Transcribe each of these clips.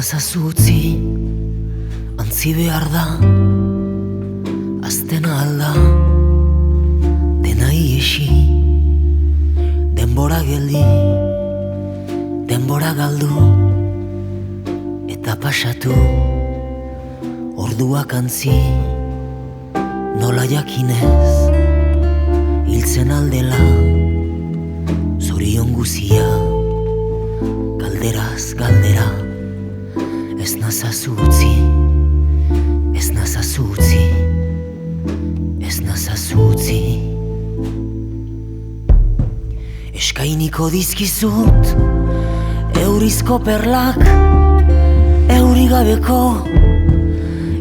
nazazu utzi, antzi behar da, aztena alda, dena iesi, denbora geldi, denbora galdu, eta pasatu, orduak antzi, nola jakinez, hiltzen aldela, zorion guzia, galderaz galdera, ez nazazu utzi, ez nazazu utzi, ez nazazu utzi. Eskainiko dizkizut, eurizko perlak, eurigabeko,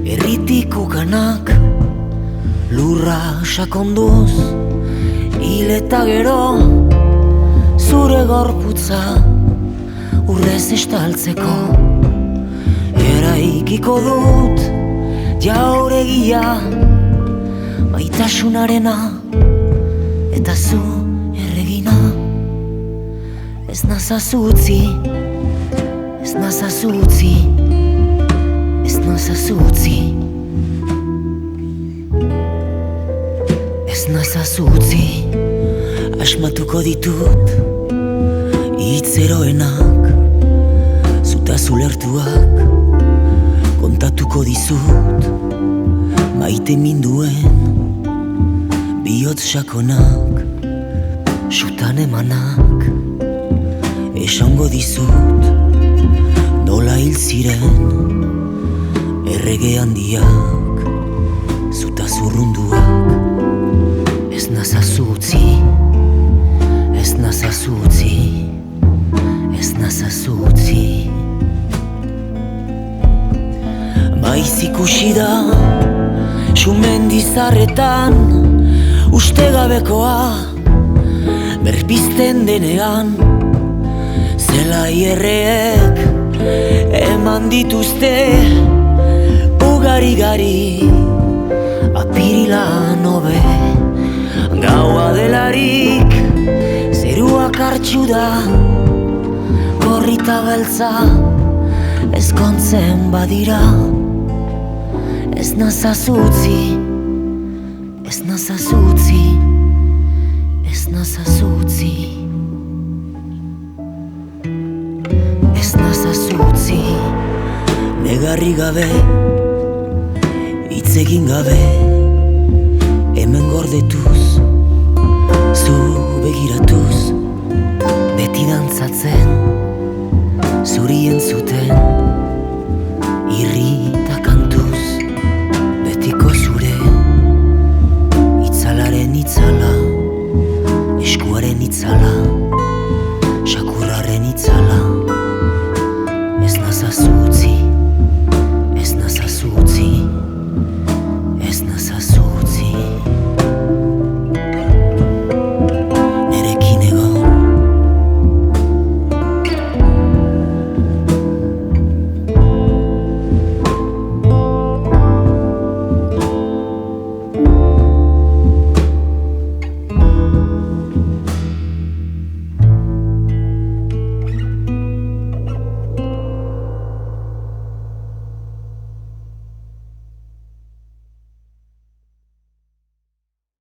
erritik ukanak, lurra sakonduz, hil eta gero, zure gorputza, urrez estaltzeko, eraikiko dut, jauregia, maitasunarena, eta zu erregina. Ez nazazu utzi, ez nazazu utzi, ez nazazu utzi, ez nazazu utzi, asmatuko ditut, hitzeroenak, zutaz ulertuak, kontatuko dizut, maite minduen, bihotz sakonak, sutan emanak, esango dizut, nola hil ziren, errege handiak, zutaz urrunduak, ez nazazu utzi, ez nazazu utzi, ez nazazu utzi. Maiz ikusi da, sumendizarretan, ustegabekoa, berpizten denean, zelai erreek eman dituzte, ugari-gari, apirilan hobe, gaua delarik, zeruak hartxu da, gorrita beltza, ezkontzen badira, ez nazazu utzi, ez nazazu utzi, ez nazazu utzi, ez nazazu utzi, negarri gabe, hitz egin gabe,